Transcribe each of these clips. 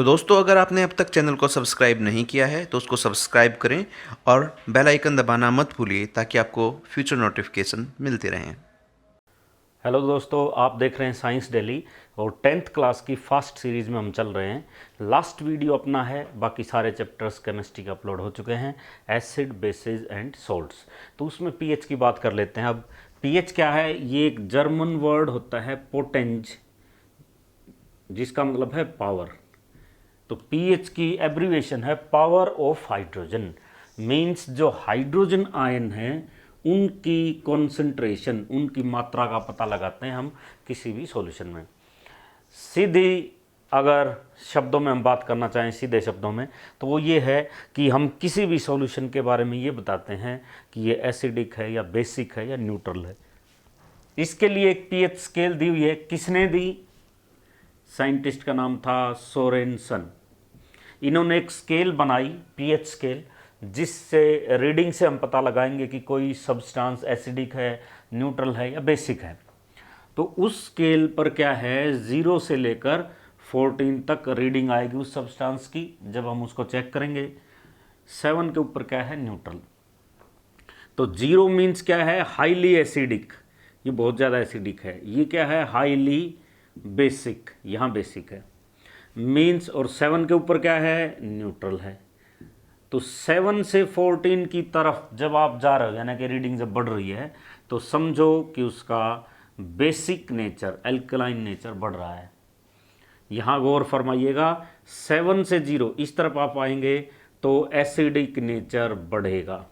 तो दोस्तों, अगर आपने अब तक चैनल को सब्सक्राइब नहीं किया है तो उसको सब्सक्राइब करें और बेल आइकन दबाना मत भूलिए ताकि आपको फ्यूचर नोटिफिकेशन मिलते रहें। हेलो दोस्तों, आप देख रहे हैं साइंस डेली और 10th क्लास की फर्स्ट सीरीज़ में हम चल रहे हैं। लास्ट वीडियो अपना है, बाकी सारे चैप्टर्स केमिस्ट्री के अपलोड हो चुके हैं, एसिड बेसिस एंड सोल्ट्स। तो उसमें पीएच की बात कर लेते हैं। अब पीएच क्या है? ये एक जर्मन वर्ड होता है पोटेंज, जिसका मतलब है पावर। तो पीएच की एब्रीवेशन है पावर ऑफ हाइड्रोजन। मीन्स जो हाइड्रोजन आयन है उनकी कॉन्सेंट्रेशन, उनकी मात्रा का पता लगाते हैं हम किसी भी सॉल्यूशन में। सीधी अगर शब्दों में हम बात करना चाहें, सीधे शब्दों में, तो वो ये है कि हम किसी भी सॉल्यूशन के बारे में ये बताते हैं कि ये एसिडिक है या बेसिक है या न्यूट्रल है। इसके लिए एक पीएच स्केल दी हुई है। किसने दी? साइंटिस्ट का नाम था सोरेनसन। इन्होंने एक स्केल बनाई, पीएच स्केल, जिससे रीडिंग से हम पता लगाएंगे कि कोई सब्सटेंस एसिडिक है, न्यूट्रल है या बेसिक है। तो उस स्केल पर क्या है, 0 से लेकर 14 तक रीडिंग आएगी उस सब्सटेंस की। जब हम उसको चेक करेंगे, 7 के ऊपर क्या है, न्यूट्रल। तो 0 मीन्स क्या है, हाईली एसिडिक, ये बहुत ज़्यादा एसिडिक है। ये क्या है, हाईली बेसिक, यहाँ बेसिक है मीन्स। और 7 के ऊपर क्या है, न्यूट्रल है। तो 7 से 14 की तरफ जब आप जा रहे हो, यानी कि रीडिंग जब बढ़ रही है, तो समझो कि उसका बेसिक नेचर, एल्कलाइन नेचर बढ़ रहा है। यहाँ गौर फरमाइएगा, 7 से 0 इस तरफ आप आएंगे तो एसिडिक नेचर बढ़ेगा।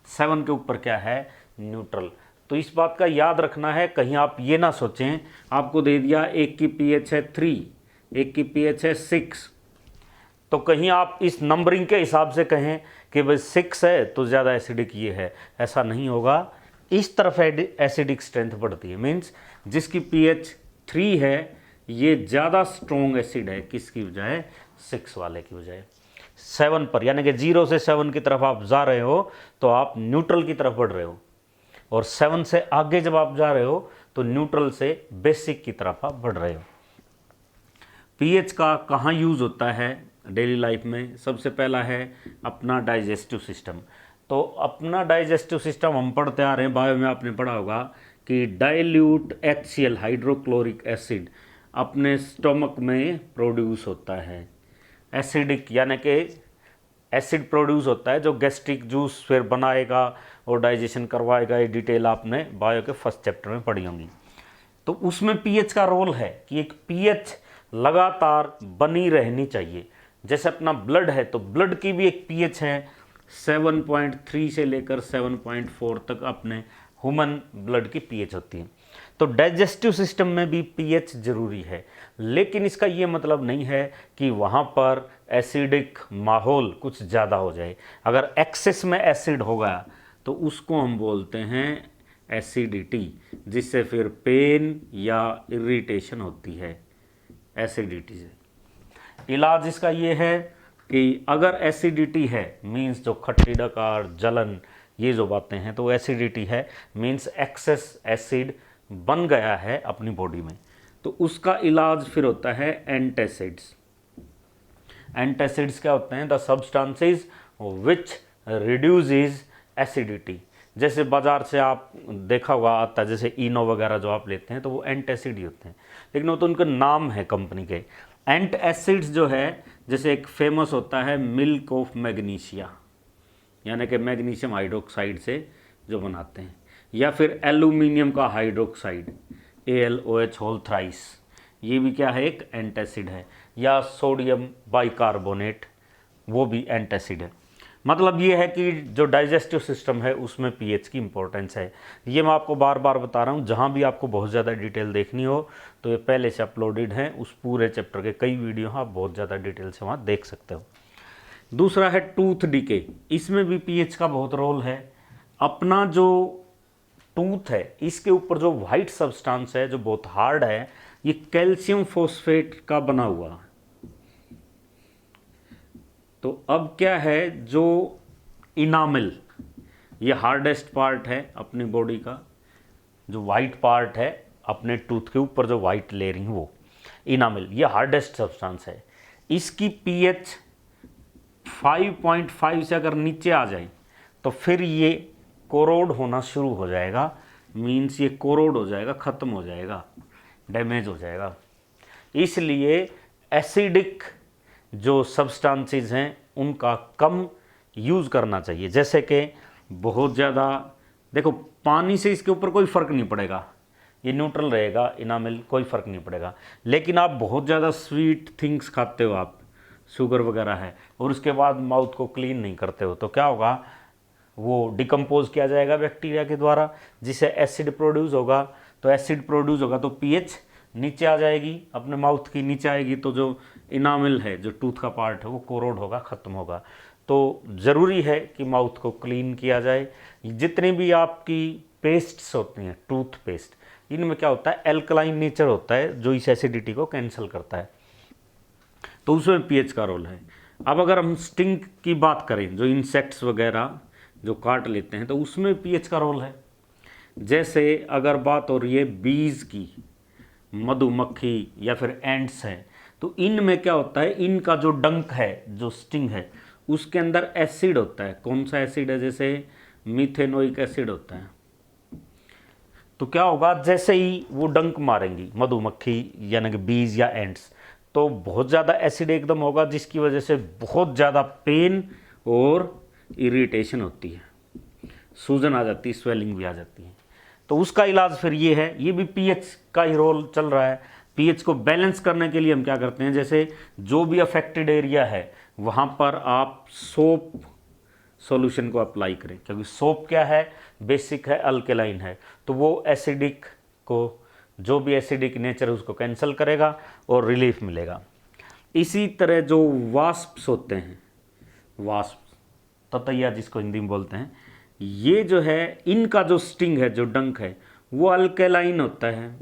7 के ऊपर क्या है, न्यूट्रल। तो इस बात का याद रखना है, कहीं आप ये ना सोचें आपको दे दिया एक की पीएच है 3, एक की पीएच है 6, तो कहीं आप इस नंबरिंग के हिसाब से कहें कि भाई 6 है तो ज़्यादा एसिडिक ये है, ऐसा नहीं होगा। इस तरफ एसिडिक स्ट्रेंथ बढ़ती है। मीन्स जिसकी पीएच 3 है ये ज़्यादा स्ट्रॉन्ग एसिड है, किसकी बजाय, 6 वाले की बजाय। 7 पर, यानी कि 0 से 7 की तरफ आप जा रहे हो तो आप न्यूट्रल की तरफ बढ़ रहे हो, और 7 से आगे जब आप जा रहे हो तो न्यूट्रल से बेसिक की तरफ आप बढ़ रहे हो। पीएच का कहाँ यूज़ होता है डेली लाइफ में? सबसे पहला है अपना डाइजेस्टिव सिस्टम। तो अपना डाइजेस्टिव सिस्टम हम पढ़ते आ रहे हैं, बायो में आपने पढ़ा होगा कि डाइल्यूट HCl, हाइड्रोक्लोरिक एसिड, अपने स्टमक में प्रोड्यूस होता है। एसिडिक यानी कि एसिड प्रोड्यूस होता है जो गैस्ट्रिक जूस फिर बनाएगा और डाइजेशन करवाएगा। ये डिटेल आपने बायो के फर्स्ट चैप्टर में पढ़ी होंगी। तो उसमें पीएच का रोल है कि एक पीएच लगातार बनी रहनी चाहिए। जैसे अपना ब्लड है तो ब्लड की भी एक पीएच है, 7.3 से लेकर 7.4 तक अपने ह्यूमन ब्लड की पीएच होती है। तो डाइजेस्टिव सिस्टम में भी पीएच जरूरी है, लेकिन इसका ये मतलब नहीं है कि वहाँ पर एसिडिक माहौल कुछ ज़्यादा हो जाए। अगर एक्सेस में एसिड होगा तो उसको हम बोलते हैं एसिडिटी, जिससे फिर पेन या इरिटेशन होती है एसिडिटी से। इलाज इसका ये है कि अगर एसिडिटी है, मीन्स जो खट्टी डकार, जलन, ये जो बातें हैं, तो एसिडिटी है मीन्स एक्सेस एसिड बन गया है अपनी बॉडी में, तो उसका इलाज फिर होता है एंटासिड्स। एंटासिड्स क्या होते हैं? The substances which reduces acidity. जैसे बाजार से आप देखा हुआ आता है, जैसे इनो वगैरह जो आप लेते हैं तो वो एंटासिड ही होते हैं, लेकिन वो तो उनका नाम है कंपनी के। एंटासिड्स जो है, जैसे एक फेमस होता है मिल्क ऑफ मैग्नीशिया, यानी कि मैग्नीशियम हाइड्रोक्साइड से जो बनाते हैं, या फिर एल्यूमिनियम का हाइड्रोक्साइड AlOH होल थ्राइस, ये भी क्या है, एक एंटासिड है। या सोडियम बाइकार्बोनेट, वो भी एंटासिड है। मतलब ये है कि जो डाइजेस्टिव सिस्टम है उसमें पीएच की इंपॉर्टेंस है। ये मैं आपको बार बार बता रहा हूँ। जहाँ भी आपको बहुत ज़्यादा डिटेल देखनी हो तो ये पहले से अपलोडेड हैं, उस पूरे चैप्टर के कई वीडियो आप बहुत ज़्यादा डिटेल से वहाँ देख सकते हो। दूसरा है टूथ डिके। इसमें भी पीएच का बहुत रोल है। अपना जो टूथ है इसके ऊपर जो वाइट सब्सटेंस है जो बहुत हार्ड है, ये कैल्शियम फॉस्फेट का बना हुआ है। तो अब क्या है, जो इनामल, ये हार्डेस्ट पार्ट है अपनी बॉडी का, जो वाइट पार्ट है अपने टूथ के ऊपर जो वाइट लेयरिंग, वो इनामल, ये हार्डेस्ट सब्सटेंस है। इसकी पीएच 5.5 से अगर नीचे आ जाए तो फिर ये कोरोड होना शुरू हो जाएगा, मीन्स ये कोरोड हो जाएगा, ख़त्म हो जाएगा, डैमेज हो जाएगा। इसलिए एसिडिक जो सब्सटेंसेस हैं उनका कम यूज़ करना चाहिए। जैसे कि बहुत ज़्यादा, देखो पानी से इसके ऊपर कोई फ़र्क नहीं पड़ेगा, ये न्यूट्रल रहेगा, इनामिल कोई फ़र्क नहीं पड़ेगा। लेकिन आप बहुत ज़्यादा स्वीट थिंग्स खाते हो, आप शुगर वगैरह है, और उसके बाद माउथ को क्लीन नहीं करते हो, तो क्या होगा, वो डिकम्पोज किया जाएगा बैक्टीरिया के द्वारा, जिससे एसिड प्रोड्यूस होगा। तो एसिड प्रोड्यूस होगा तो पीएच नीचे आ जाएगी, अपने माउथ की नीचे आएगी, तो जो इनामिल है, जो टूथ का पार्ट है, वो कोरोड होगा, ख़त्म होगा। तो ज़रूरी है कि माउथ को क्लीन किया जाए। जितनी भी आपकी पेस्ट्स होती हैं, टूथ पेस्ट, इनमें क्या होता है, एल्कलाइन नेचर होता है जो इस एसिडिटी को कैंसिल करता है, तो उसमें पीएच का रोल है। अब अगर हम स्टिंग की बात करें, जो इंसेक्ट्स वगैरह जो काट लेते हैं, तो उसमें पीएच का रोल है। जैसे अगर बात हो रही है बीज की, मधुमक्खी या फिर एंड्स हैं, तो इनमें क्या होता है, इनका जो डंक है, जो स्टिंग है, उसके अंदर एसिड होता है। कौन सा एसिड है, जैसे मीथेनोइक एसिड होता है। तो क्या होगा, जैसे ही वो डंक मारेंगी मधुमक्खी यानी कि बीज या एंड्स, तो बहुत ज़्यादा एसिड एकदम होगा, जिसकी वजह से बहुत ज़्यादा पेन और इरिटेशन होती है, सूजन आ जाती है, स्वेलिंग भी आ जाती है। तो उसका इलाज फिर ये है, ये भी पीएच का ही रोल चल रहा है। पीएच को बैलेंस करने के लिए हम क्या करते हैं, जैसे जो भी अफेक्टेड एरिया है वहाँ पर आप सोप सॉल्यूशन को अप्लाई करें, क्योंकि सोप क्या है, बेसिक है, अल्केलाइन है, तो वो एसिडिक को, जो भी एसिडिक नेचर है उसको कैंसिल करेगा और रिलीफ मिलेगा। इसी तरह जो वास्प्स होते हैं, वास्प, ततैया जिसको हिंदी में बोलते हैं, ये जो है, इनका जो स्टिंग है, जो डंक है, वो अल्केलाइन होता है।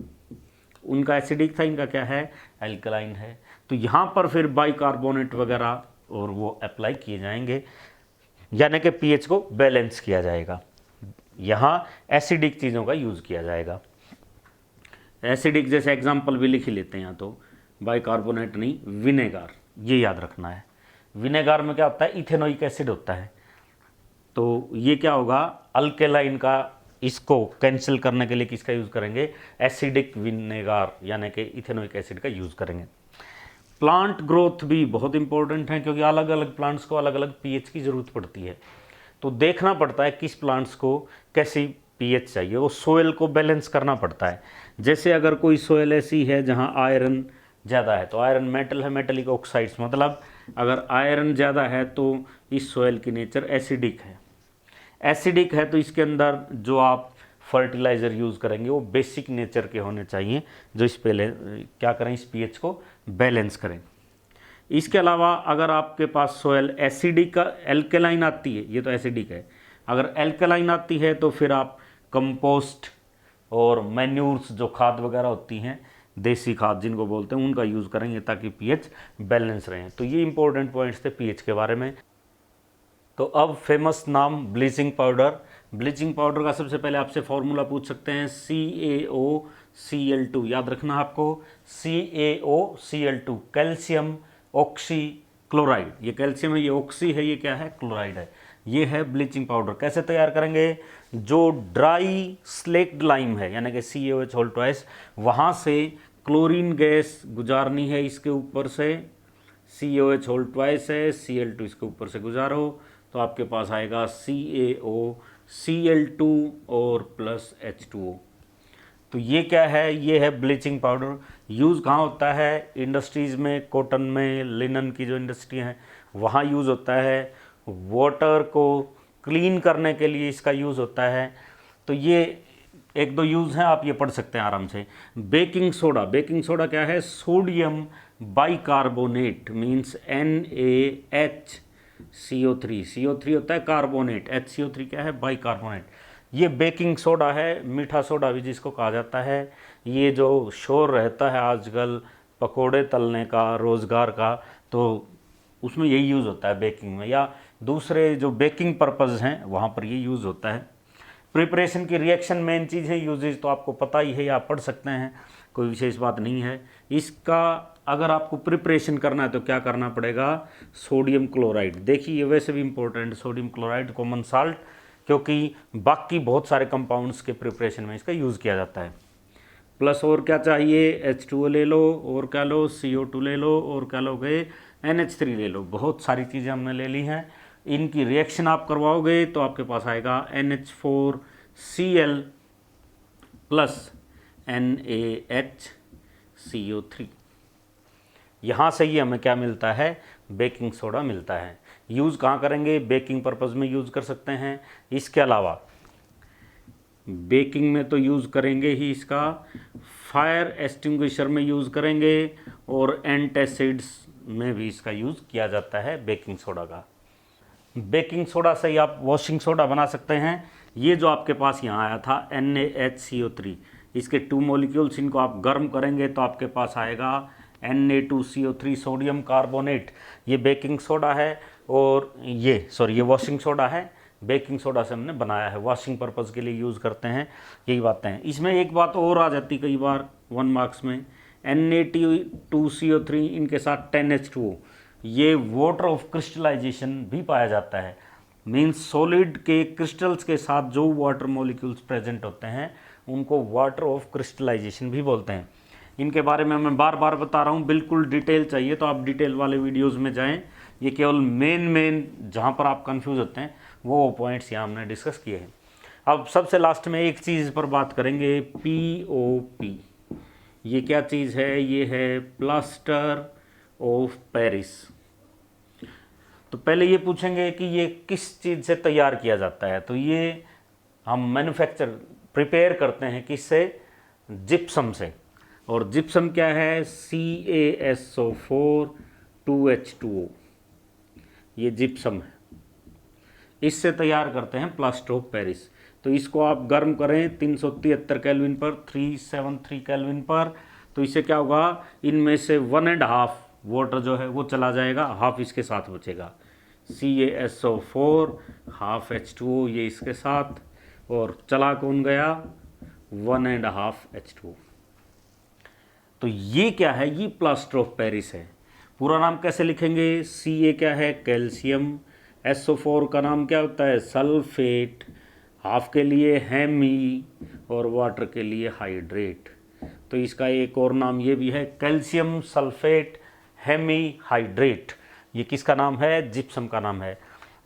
उनका एसिडिक था, इनका क्या है, अल्केलाइन है। तो यहाँ पर फिर बाइकार्बोनेट वगैरह और वो अप्लाई किए जाएंगे, यानी कि पीएच को बैलेंस किया जाएगा। यहाँ एसिडिक चीज़ों का यूज़ किया जाएगा। एसिडिक जैसे एग्जाम्पल भी लिख ही लेते हैं, यहाँ तो बाइकार्बोनेट नहीं, विनेगार, ये याद रखना है। विनेगार में क्या होता है, इथेनोइक एसिड होता है। तो ये क्या होगा, अल्केलाइन का, इसको कैंसिल करने के लिए किसका यूज़ करेंगे, एसिडिक विनेगार यानी कि इथेनोइक एसिड का यूज़ करेंगे। प्लांट ग्रोथ भी बहुत इंपॉर्टेंट है, क्योंकि अलग अलग प्लांट्स को अलग अलग पीएच की ज़रूरत पड़ती है। तो देखना पड़ता है किस प्लांट्स को कैसी पीएच चाहिए, वो सोयल को बैलेंस करना पड़ता है। जैसे अगर कोई सोयल ऐसी है जहाँ आयरन ज़्यादा है, तो आयरन मेटल है, मेटलिक ऑक्साइड्स, मतलब अगर आयरन ज़्यादा है तो इस सोयल की नेचर एसिडिक है। एसिडिक है तो इसके अंदर जो आप फर्टिलाइज़र यूज़ करेंगे वो बेसिक नेचर के होने चाहिए, जो इस पहले क्या करें, इस पीएच को बैलेंस करें। इसके अलावा अगर आपके पास सोयल एसिडिक का, एल्केलाइन आती है, ये तो एसिडिक है, अगर एल्केलाइन आती है तो फिर आप कंपोस्ट और मैन्यूर्स, जो खाद वगैरह होती हैं, देसी खाद जिनको बोलते हैं, उनका यूज़ करेंगे ताकि पीएच बैलेंस रहे। तो ये इंपॉर्टेंट पॉइंट्स थे पीएच के बारे में। तो अब फेमस नाम ब्लीचिंग पाउडर। ब्लीचिंग पाउडर का सबसे पहले आपसे फॉर्मूला पूछ सकते हैं, CaOCl2, याद रखना आपको, CaOCl2, कैल्शियम ऑक्सी क्लोराइड। ये कैल्शियम है, ये ऑक्सी है, ये क्या है, क्लोराइड है। ये है ब्लीचिंग पाउडर। कैसे तैयार करेंगे, जो ड्राई स्लेक्ड लाइम है यानी कि CaOH2, वहाँ से क्लोरीन गैस गुजारनी है, इसके ऊपर से CaOH2 है, Cl2 इसके ऊपर से गुजारो, तो आपके पास आएगा CaOCl2 और प्लस H2O। तो ये क्या है, ये है ब्लीचिंग पाउडर। यूज़ कहाँ होता है, इंडस्ट्रीज़ में, कॉटन में, लिनन की जो इंडस्ट्री हैं वहाँ यूज़ होता है। वाटर को क्लीन करने के लिए इसका यूज़ होता है। तो ये एक दो यूज़ हैं, आप ये पढ़ सकते हैं आराम से। बेकिंग सोडा, बेकिंग सोडा क्या है, sodium bicarbonate, means NaHCO3, CO3 होता है कार्बोनेट, HCO3 क्या है, बाइकार्बोनेट। ये बेकिंग सोडा है, मीठा सोडा भी जिसको कहा जाता है। ये जो शोर रहता है आजकल पकोड़े तलने का, रोज़गार का, तो उसमें यही यूज़ होता है बेकिंग में, या दूसरे जो बेकिंग पर्पज़ हैं वहाँ पर ये यूज़ होता है। प्रिपरेशन की रिएक्शन मेन चीज़ है, यूजेज तो आपको पता ही है, या आप पढ़ सकते हैं, कोई विशेष बात नहीं है। इसका अगर आपको प्रिपरेशन करना है तो क्या करना पड़ेगा, सोडियम क्लोराइड। देखिए ये वैसे भी important, sodium chloride common salt, क्योंकि बाकी बहुत सारे कंपाउंड्स के प्रिपरेशन में इसका यूज़ किया जाता है। प्लस और क्या चाहिए, H2O ले लो, और क्या लो, CO2 ले लो, और क्या लोगे, NH3 ले लो। बहुत सारी चीज़ें हमने ले ली हैं। इनकी रिएक्शन आप करवाओगे तो आपके पास आएगा NH4Cl प्लस NaHCO3। यहाँ से ही हमें क्या मिलता है, बेकिंग सोडा मिलता है। यूज़ कहाँ करेंगे, बेकिंग पर्पज़ में यूज़ कर सकते हैं। इसके अलावा बेकिंग में तो यूज़ करेंगे ही, इसका फायर एक्सटिंग्विशर में यूज़ करेंगे, और एंटासिड्स में भी इसका यूज़ किया जाता है बेकिंग सोडा का। बेकिंग सोडा से ही आप वॉशिंग सोडा बना सकते हैं। ये जो आपके पास यहाँ आया था NaHCO3, इसके 2 मॉलिक्यूल्स, इनको आप गर्म करेंगे तो आपके पास आएगा Na2CO3 सोडियम कार्बोनेट। ये बेकिंग सोडा है, और ये वॉशिंग सोडा है। बेकिंग सोडा से हमने बनाया है, वॉशिंग पर्पज़ के लिए यूज़ करते हैं। यही बातें हैं। इसमें एक बात और आ जाती कई बार 1 मार्क्स में, Na2CO3 इनके साथ 10H2O, ये वाटर ऑफ क्रिस्टलाइजेशन भी पाया जाता है। मीन्स सॉलिड के क्रिस्टल्स के साथ जो वाटर मॉलिक्यूल्स प्रेजेंट होते हैं उनको वाटर ऑफ क्रिस्टलाइजेशन भी बोलते हैं। इनके बारे में मैं बार बार बता रहा हूँ, बिल्कुल डिटेल चाहिए तो आप डिटेल वाले वीडियोस में जाएं। ये केवल मेन जहाँ पर आप कंफ्यूज होते हैं वो पॉइंट्स यहाँ हमने डिस्कस किए हैं। अब सबसे लास्ट में एक चीज़ पर बात करेंगे, POP। ये क्या चीज़ है, ये है प्लास्टर ऑफ पेरिस। तो पहले ये पूछेंगे कि ये किस चीज़ से तैयार किया जाता है, तो ये हम प्रिपेयर करते हैं किससे, जिप्सम से। और जिप्सम क्या है, CaSO4 2H2O, ये जिप्सम है। इससे तैयार करते हैं प्लास्टर ऑफ पेरिस। तो इसको आप गर्म करें 373 केल्विन पर, 373 केल्विन पर, तो इससे क्या होगा, इनमें से 1.5 वाटर जो है वो चला जाएगा, हाफ इसके साथ बचेगा। CaSO4 हाफ H2O, ये इसके साथ, और चला कौन गया, 1.5 H2O। तो ये क्या है, ये प्लास्टर ऑफ पेरिस है। पूरा नाम कैसे लिखेंगे, Ca क्या है, कैल्शियम, SO4 का नाम क्या होता है, सल्फेट, हाफ के लिए हेमी, और वाटर के लिए हाइड्रेट। तो इसका एक और नाम ये भी है, कैल्शियम सल्फेट हेमी हाइड्रेट। ये किसका नाम है, जिप्सम का नाम है।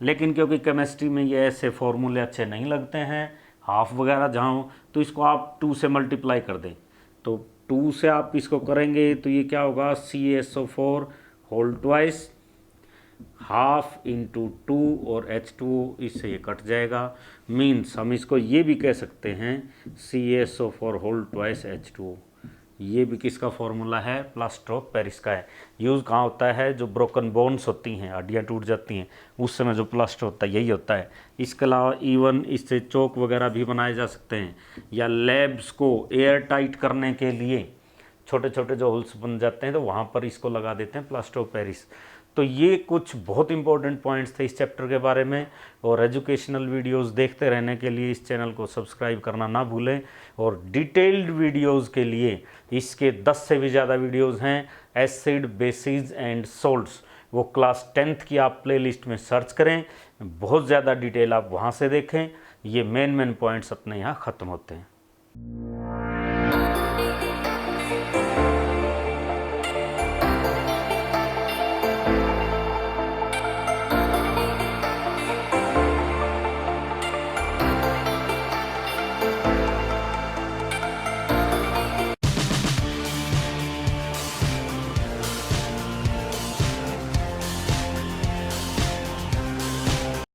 लेकिन क्योंकि केमिस्ट्री में ये ऐसे फॉर्मूले अच्छे नहीं लगते हैं, हाफ वगैरह जहाँ हो, तो इसको आप 2 से मल्टीप्लाई कर दें। तो 2 से आप इसको करेंगे तो ये क्या होगा, CaSO4 whole twice, half into 2 और H2O, इससे ये कट जाएगा। मीन्स हम इसको ये भी कह सकते हैं CaSO4 होल ट्वाइस H2O। ये भी किसका फॉर्मूला है, प्लास्टर ऑफ पेरिस का है। यूज़ कहाँ होता है, जो ब्रोकन बोन्स होती हैं, हड्डियाँ टूट जाती हैं, उस समय जो प्लास्टर होता है यही होता है। इसके अलावा इवन इससे चौक वगैरह भी बनाए जा सकते हैं, या लैब्स को एयर टाइट करने के लिए छोटे छोटे जो होल्स बन जाते हैं तो वहाँ पर इसको लगा देते हैं, प्लास्टर ऑफ पेरिस। तो ये कुछ बहुत इंपॉर्टेंट पॉइंट्स थे इस चैप्टर के बारे में। और एजुकेशनल वीडियोस देखते रहने के लिए इस चैनल को सब्सक्राइब करना ना भूलें। और डिटेल्ड वीडियोस के लिए इसके 10 से भी ज़्यादा वीडियोस हैं, एसिड, बेसिस एंड सोल्ट्स, वो क्लास 10th की आप प्लेलिस्ट में सर्च करें, बहुत ज़्यादा डिटेल आप वहाँ से देखें। ये मेन पॉइंट्स अपने यहाँ ख़त्म होते हैं।